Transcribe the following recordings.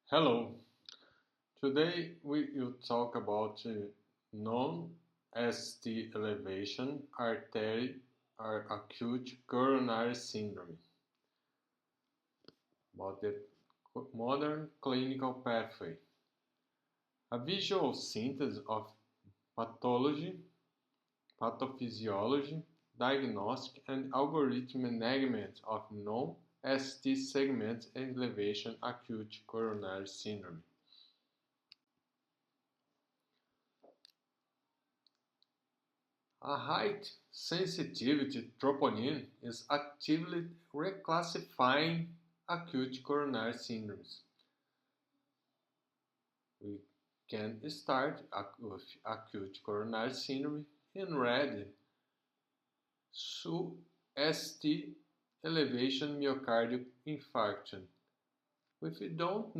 Hello. Today we will talk about non-ST elevation artery or acute coronary syndrome, about the modern clinical pathway. A visual synthesis of pathology, pathophysiology, diagnostic and algorithm management of non-ST segment elevation acute coronary syndrome. A height sensitivity troponin is actively reclassifying acute coronary syndromes. We can start with acute coronary syndrome in red, ST elevation myocardial infarction. If we don't,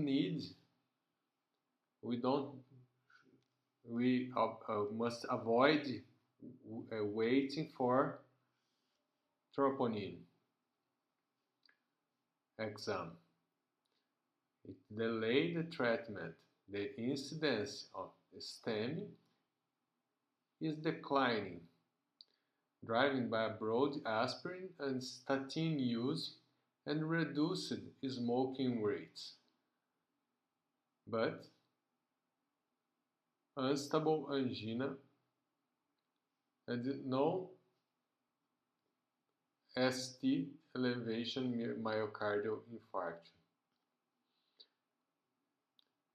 we must avoid waiting for troponin exam. It delayed the treatment. The incidence of STEMI is declining, driven by broad aspirin and statin use and reduced smoking rates. But unstable angina and no ST elevation myocardial infarction.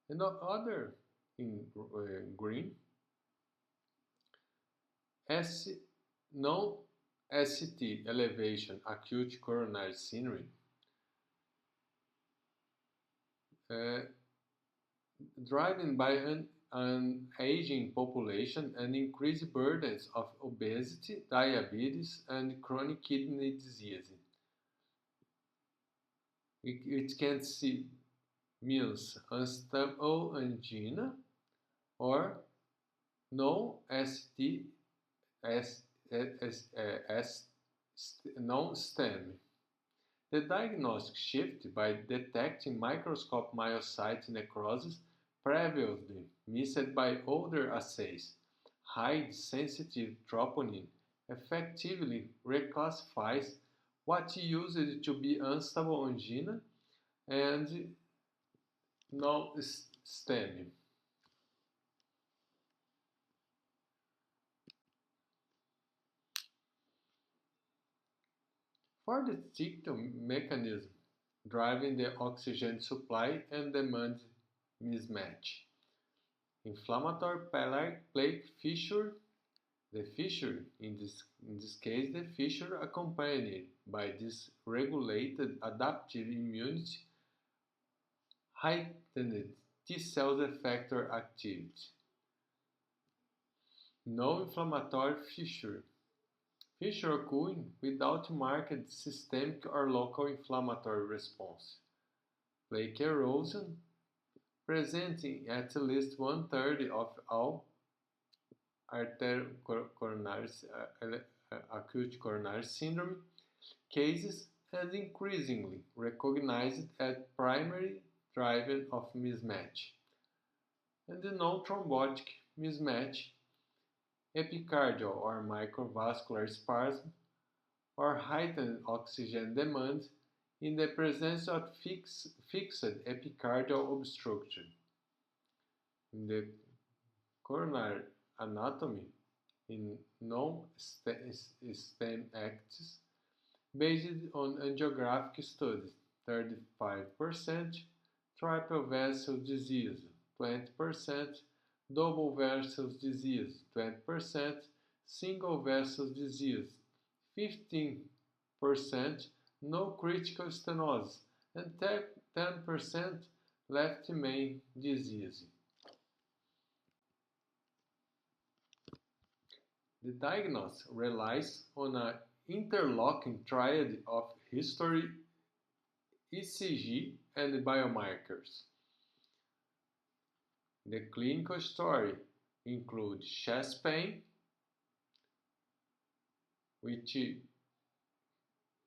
And other in green, no ST elevation acute coronary syndrome, driven by an aging population and increased burdens of obesity, diabetes, and chronic kidney disease. It can see means unstable angina or no ST non-STEM. The diagnostic shift by detecting microscopic myocyte necrosis previously missed by older assays. High sensitive troponin effectively reclassifies what used to be unstable angina and non-STEMI. For the distinctive mechanism driving the oxygen supply and demand mismatch. Inflammatory plaque fissure. The fissure, in this case, the fissure accompanied by dysregulated adaptive immunity, heightened T cell effector activity. No inflammatory fissure. Fissure occurring without marked systemic or local inflammatory response. Plaque erosion, presenting at least one-third of all acute coronary syndrome cases and increasingly recognized as primary driver of mismatch. And the non-thrombotic mismatch, epicardial or microvascular spasm, or heightened oxygen demand in the presence of fixed epicardial obstruction. In the coronary anatomy, in non-STEM acts, based on angiographic studies, 35%, triple vessel disease, 20%, double vessel disease, 20%, single vessel disease, 15%, no critical stenosis, and 10% left main disease. The diagnosis relies on an interlocking triad of history, ECG, and biomarkers. The clinical story includes chest pain, which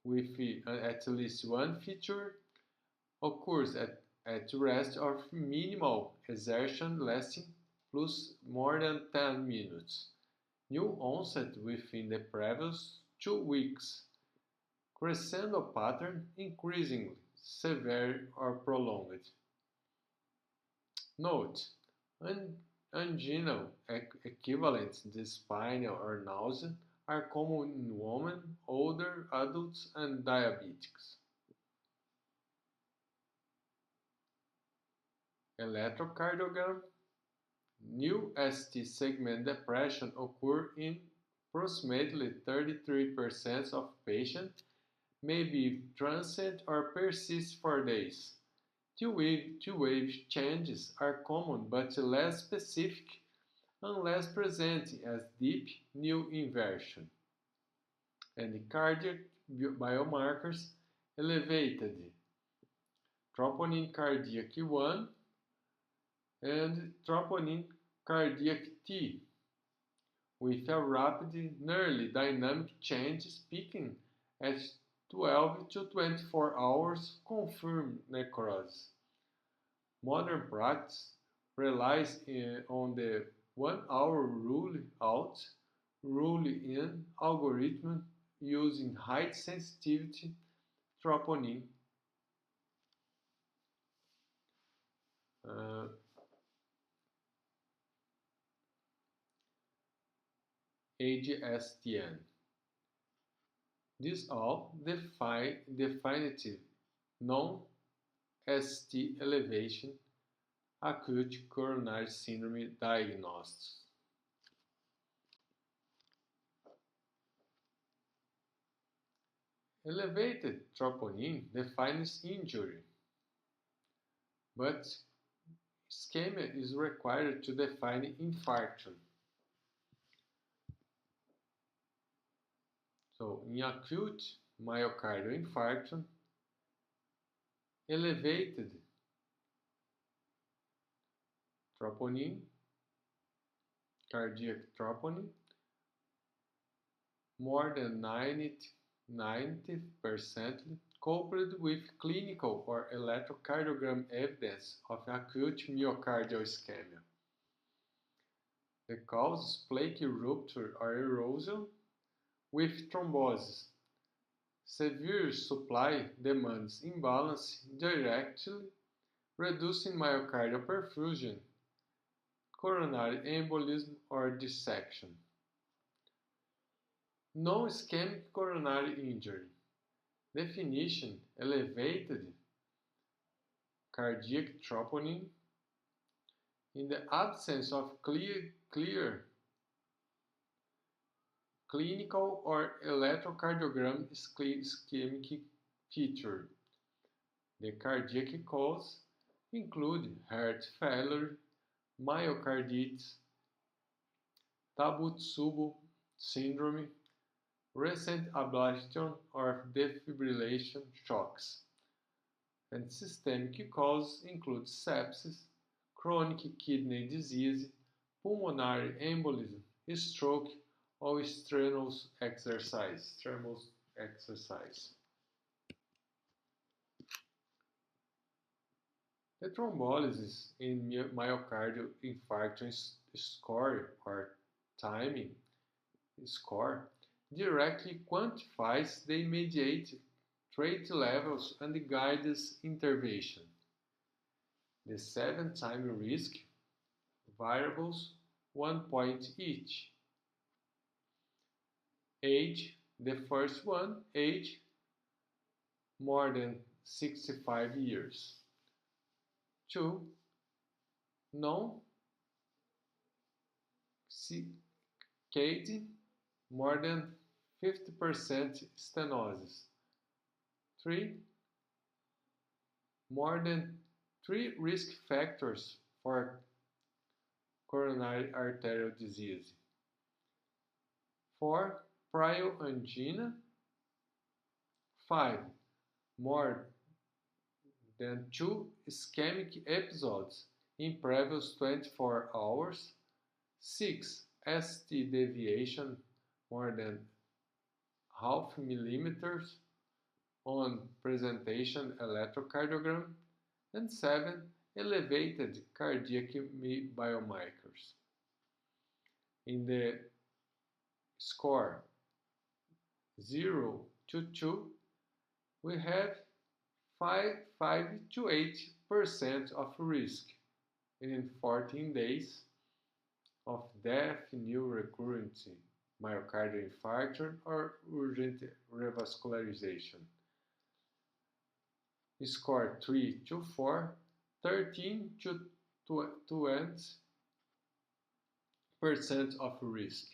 with at least one feature occurs at at rest or minimal exertion lasting plus more than 10 minutes. New onset within the previous 2 weeks. Crescendo pattern increasingly severe or prolonged. Note: anginal equivalents, dyspnea or nausea, are common in women, older adults, and diabetics. Electrocardiogram. New ST segment depression occurs in approximately 33% of patients, may be transient or persist for days. Two-wave changes are common but less specific unless presenting as deep new inversion. And cardiac biomarkers elevated troponin cardiac 1 and troponin cardiac T, with a rapid, nearly dynamic change peaking at 12 to 24 hours confirm necrosis. Modern practice relies on the 1-hour rule-out, rule-in algorithm using high-sensitivity troponin. AGSTN. These all definitive non-ST elevation acute coronary syndrome diagnosis. Elevated troponin defines injury, but ischemia is required to define infarction. So, in acute myocardial infarction, elevated troponin, cardiac troponin, more than 90% coupled with clinical or electrocardiogram evidence of acute myocardial ischemia. The cause is plaque rupture or erosion with thrombosis. Severe supply demands imbalance directly reducing myocardial perfusion, coronary embolism or dissection. Non-ischemic coronary injury. Definition: elevated cardiac troponin in the absence of clear clinical or electrocardiogram ischemic feature. The cardiac cause include heart failure, myocarditis, Takotsubo syndrome, recent ablation or defibrillation shocks. And systemic causes include sepsis, chronic kidney disease, pulmonary embolism, stroke, or strenuous exercise. The thrombolysis in myocardial infarction score or timing score directly quantifies the immediate trait levels and guides intervention. The 7 time risk variables 1 point each. Age, the first one, age more than 65 years. 2. Non-CKD, more than 50% stenosis. 3. More than 3 risk factors for coronary arterial disease. 4. Prior angina. 5. More than 2 ischemic episodes in previous 24 hours. 6. ST deviation more than ½ millimeters on presentation electrocardiogram. and 7. Elevated cardiac biomarkers. In the score 0 to 2, we have 5 to 8% of risk in 14 days of death, new recurrent myocardial infarction, or urgent revascularization. Score 3 to 4, 13 to 20% of risk.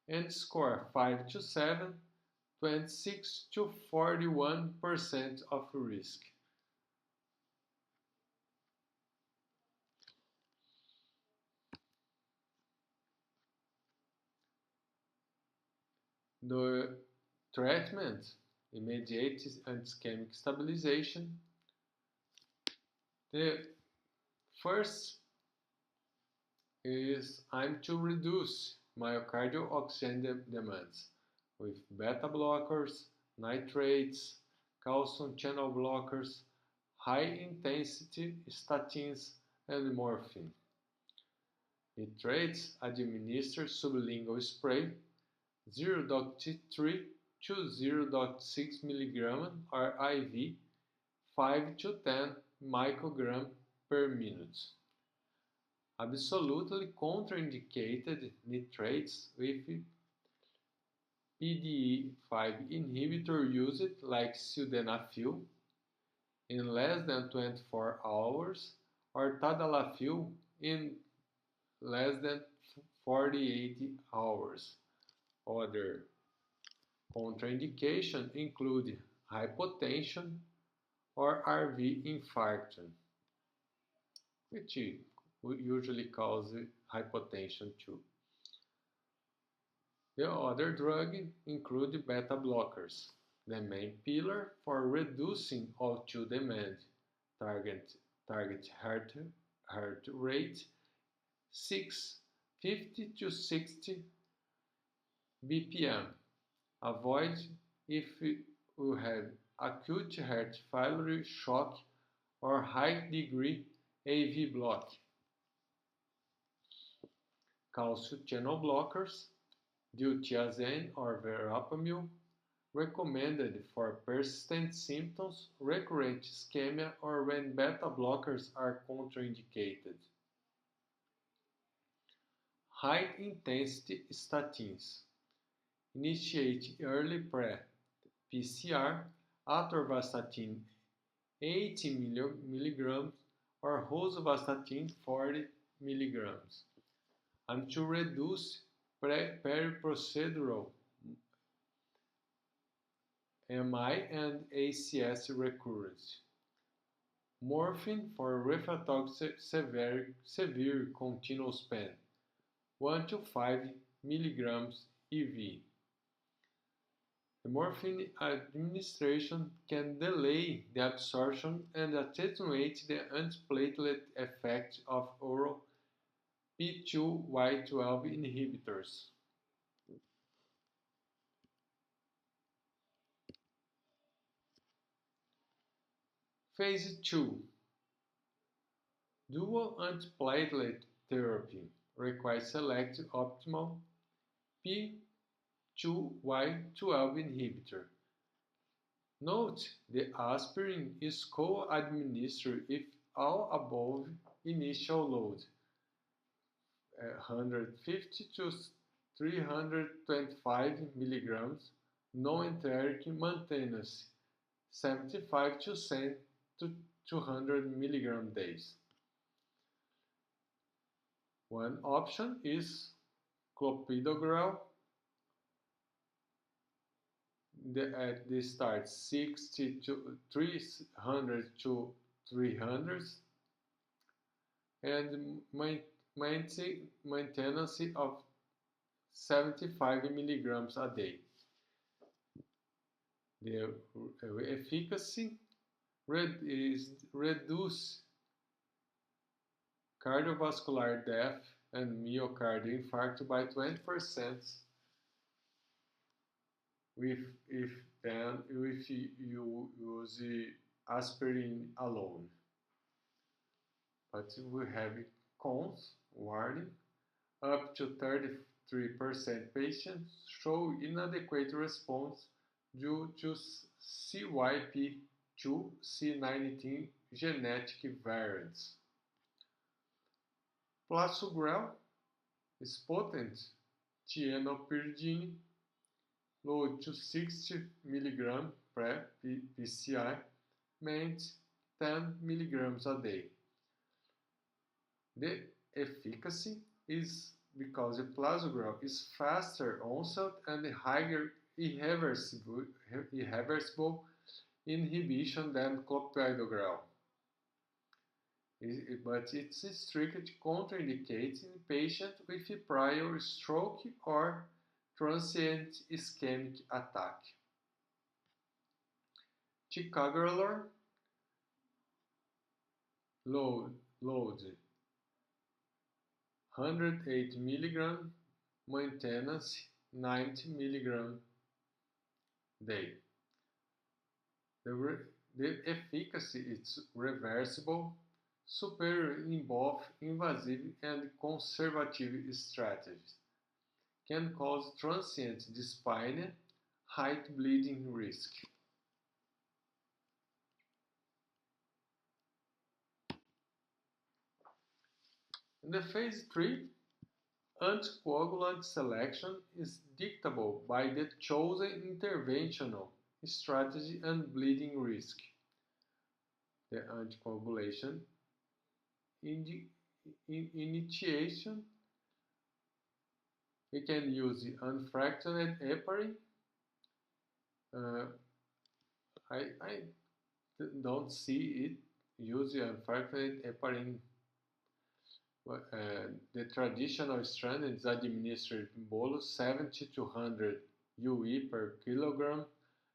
And score 5 to 7, 26 to 41% of risk. The treatment, immediate and ischemic stabilization. The first is aim to reduce myocardial oxygen demands with beta blockers, nitrates, calcium channel blockers, high-intensity statins, and morphine. Nitrates administered sublingual spray 0.3 to 0.6 mg or IV 5 to 10 microgram per minute. Absolutely contraindicated nitrates with PDE5 inhibitor used like sildenafil in less than 24 hours or tadalafil in less than 48 hours. Other contraindications include hypotension or RV infarction, which usually causes hypotension too. The other drugs include beta blockers, the main pillar for reducing O2 demand, target heart rate 50 to 60 BPM. Avoid if you have acute heart failure, shock, or high degree AV block. Calcium channel blockers, diltiazem or verapamil, recommended for persistent symptoms, recurrent ischemia, or when beta blockers are contraindicated. High-intensity statins. Initiate early pre-PCR, atorvastatin 80 mg or rosuvastatin 40 mg. And to reduce periprocedural MI and ACS recurrence. Morphine for refractory severe continuous pain 1 to 5 mg IV. The morphine administration can delay the absorption and attenuate the antiplatelet effect of oral P2Y12 inhibitors. Phase 2. Dual antiplatelet therapy requires select optimal P2Y12 inhibitor. Note the aspirin is co-administered if all above initial load 150 to 325 mg, non-enteric maintenance 75 to 200 mg days. One option is clopidogrel. They start 60 to 300 to 300 and maintenance of 75 mg a day. The efficacy is reduce cardiovascular death and myocardial infarct by 20% if you use aspirin alone. but we have cons, warning, up to 33% patients show inadequate response due to CYP2C19 genetic variants. Plasogrel is potent tienopyridine, low to 60 mg per PCI, meant 10 mg a day. The efficacy is because the plasogrel is faster onset and higher irreversible inhibition than clopidogrel. But it's strictly contraindicated in patients with prior stroke or transient ischemic attack. Ticagrelor load 108 mg, maintenance 90 mg day. The efficacy is reversible, superior in both invasive and conservative strategies. Can cause transient dyspnea, high bleeding risk. In the phase 3, anticoagulant selection is dictable by the chosen interventional strategy and bleeding risk. The anticoagulation initiation, we can use the unfractionated heparin. I don't see it use the unfractionated heparin. The traditional strand is administered in bolus 70 to 100 UE per kilogram,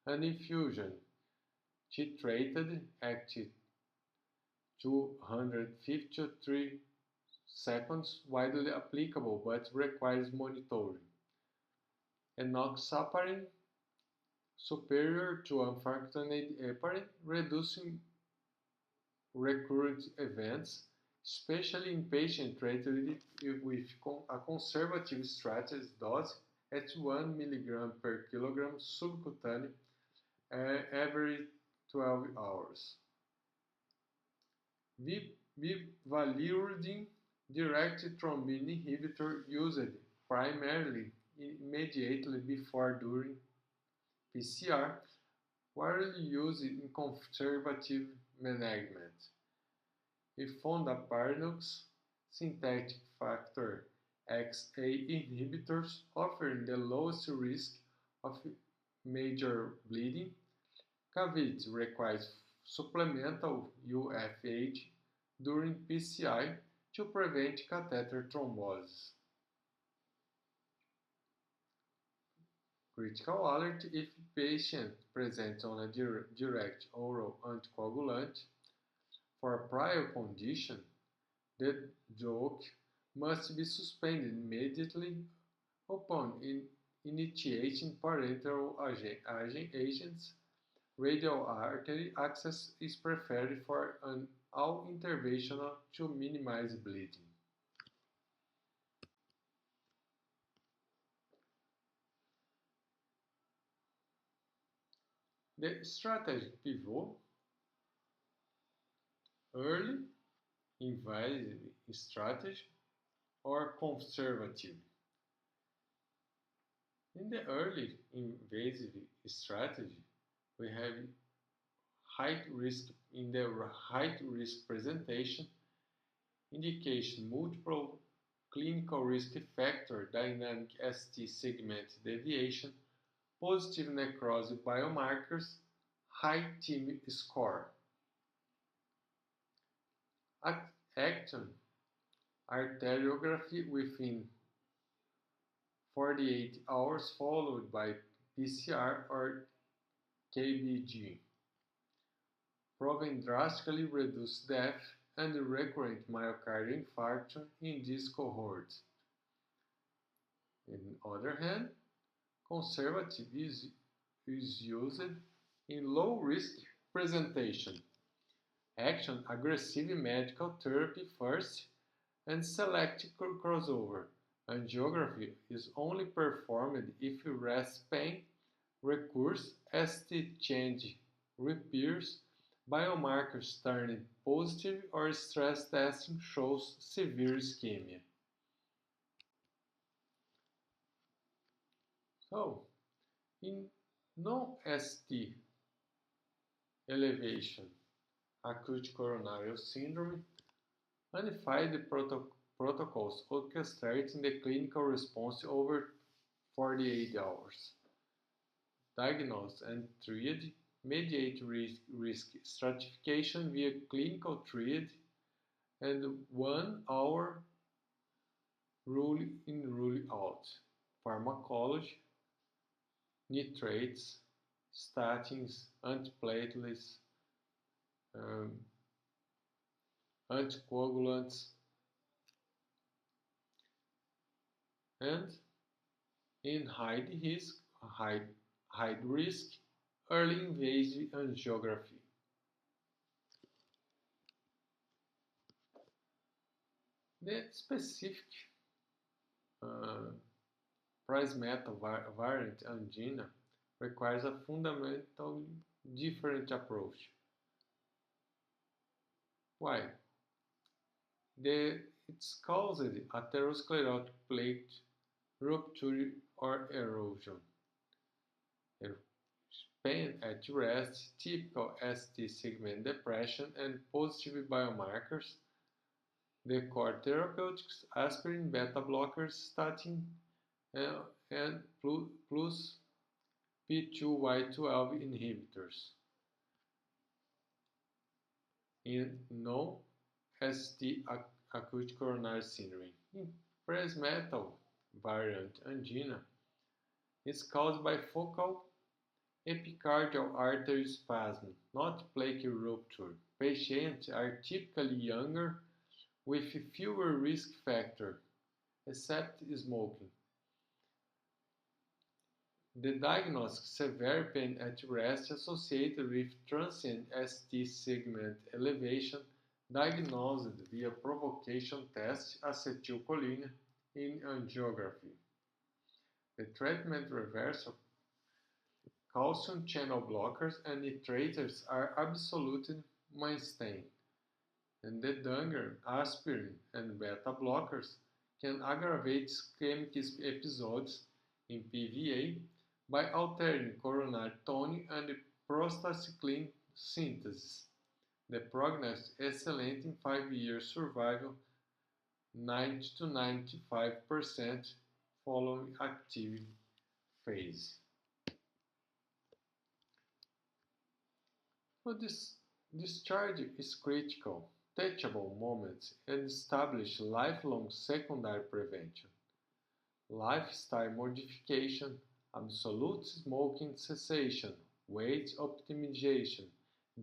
and infusion titrated at 253 seconds, widely applicable but requires monitoring. Enoxaparin, superior to unfractionated heparin, reducing recurrent events, especially in patients treated with a conservative strategy dose at 1 mg per kilogram subcutaneous every 12 hours. Vivaluridine, direct thrombin inhibitor used primarily immediately before during PCR, widely used in conservative management. Fondaparinux, synthetic factor XA inhibitors, offering the lowest risk of major bleeding. CAVIT requires supplemental UFH during PCI to prevent catheter thrombosis. Critical alert: if patient presents on a direct oral anticoagulant for a prior condition, the drug must be suspended immediately upon initiating parenteral agents. Radial artery access is preferred for an all-interventional to minimize bleeding. The strategy pivot: early, invasive strategy, or conservative. In the early invasive strategy, we have high risk presentation, indication multiple clinical risk factor, dynamic ST segment deviation, positive necrosis biomarkers, high TIM score. Action: arteriography within 48 hours followed by PCR or KBG, proven drastically reduced death and recurrent myocardial infarction in this cohort. On the other hand, conservative is used in low-risk presentation. Action aggressive medical therapy first and select crossover. Angiography is only performed if rest pain recurs, ST change reappears, biomarkers turning positive, or stress testing shows severe ischemia. So, in non-ST elevation, acute coronary syndrome, unified protocols orchestrating the clinical response over 48 hours. Diagnose and triad, mediate risk stratification via clinical triad, and 1 hour rule in, rule out. Pharmacology, nitrates, statins, antiplatelets, um, anticoagulants, and in high risk, early invasive angiography. The specific Price metal variant angina requires a fundamentally different approach. Why? It's caused atherosclerotic plate rupture or erosion. Pain at rest, typical ST segment depression, and positive biomarkers. The core therapeutics, aspirin, beta blockers, statin, and plus P2Y12 inhibitors. In non-ST acute coronary syndrome. In presmetal variant angina, is caused by focal epicardial artery spasm, not plaque rupture. Patients are typically younger with fewer risk factors, except smoking. The diagnostic severe pain at rest associated with transient ST segment elevation diagnosed via provocation test acetylcholine in angiography. The treatment reversal calcium channel blockers and nitrators are absolute mainstay, and the Danger, aspirin, and beta blockers can aggravate ischemic episodes in PVA by altering coronary tone and prostacyclin synthesis. The prognosis is excellent in 5-year survival, 90 to 95% following active phase. So this discharge is critical, teachable moments, and establish lifelong secondary prevention. Lifestyle modification, absolute smoking cessation, weight optimization,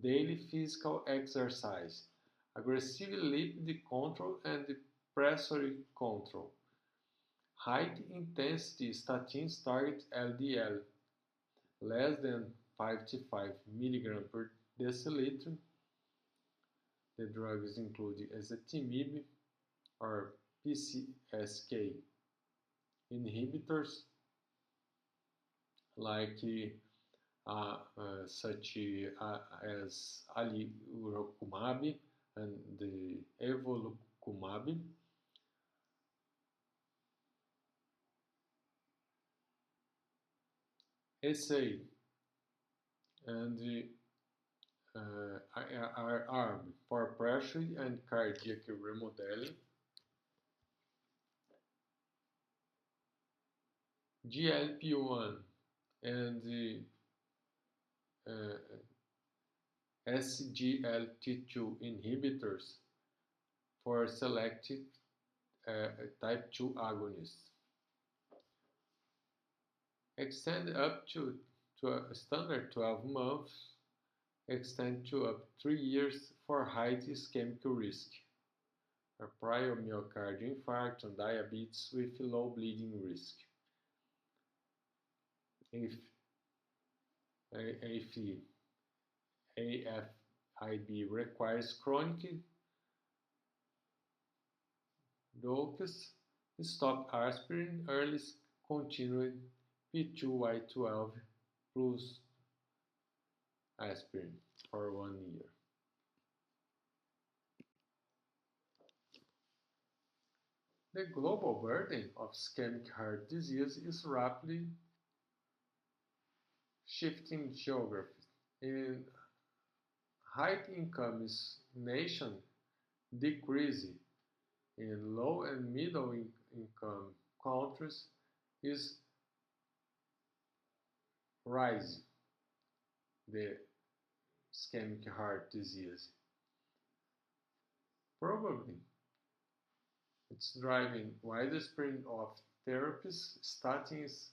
daily physical exercise, aggressive lipid control and pressure control, high intensity statins target LDL less than 55 mg per deciliter. The drugs include ezetimibe or PCSK inhibitors like such as alirocumab and the evolocumab. SA and are armed for pressure and cardiac remodeling. GLP-1 and SGLT2 inhibitors for selected type 2 agonists. Extend up to a standard 12 months, extend to up 3 years for high ischemic risk, a prior myocardial infarct and diabetes with low bleeding risk. If IB requires chronic doses, stop aspirin, early continued P2Y12 plus aspirin for 1 year. The global burden of ischemic heart disease is rapidly shifting geographies. In high-income nations, decreasing. In low and middle income countries is rising, the ischemic heart disease. Probably it's driving widespread of therapies, statins,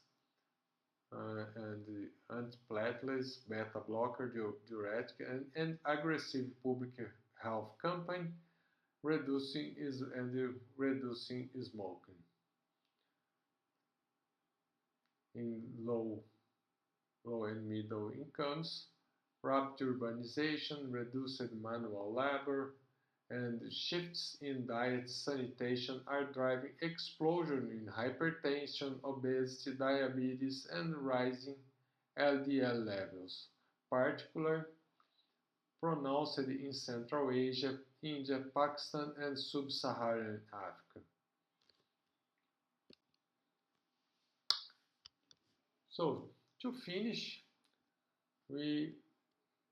and antiplatelets, beta blocker, diuretic, and aggressive public health campaign, reducing smoking. In low and middle incomes, rapid urbanization, reduced manual labor, and shifts in diet sanitation are driving explosion in hypertension, obesity, diabetes, and rising LDL levels, particularly pronounced in Central Asia, India, Pakistan, and Sub-Saharan Africa. So, to finish, we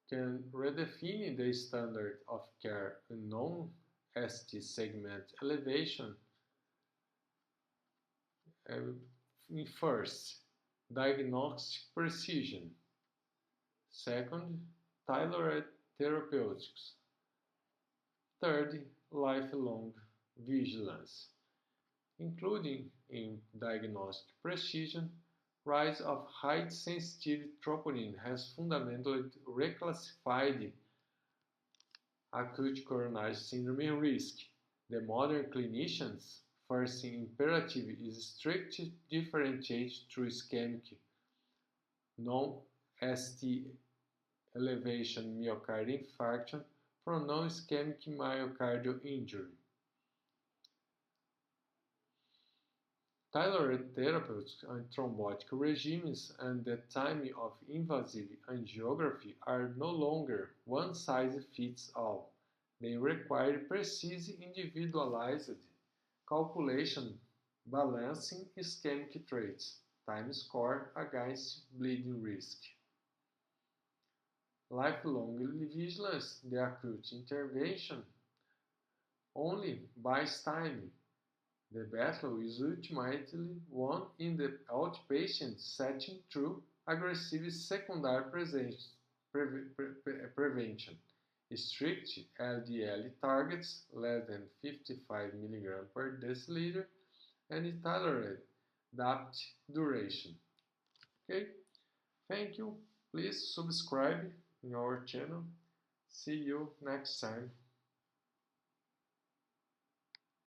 can redefine the standard of care in non-ST segment elevation. First, diagnostic precision. Second, tailored therapeutics. Third, lifelong vigilance, including in diagnostic precision. Rise of height-sensitive troponin has fundamentally reclassified acute coronary syndrome risk. The modern clinician's first imperative is strictly differentiate through ischemic, non-ST elevation myocardial infarction from non-ischemic myocardial injury. Tailored therapeutics and thrombotic regimes and the timing of invasive angiography are no longer one-size-fits-all. They require precise, individualized calculation balancing ischemic traits, time score against bleeding risk. Lifelong vigilance, the acute intervention, only buys time. The battle is ultimately won in the outpatient setting through aggressive secondary prevention. Strict LDL targets less than 55 mg per deciliter and tailored DAPT duration. Okay, thank you. Please subscribe in our channel. See you next time.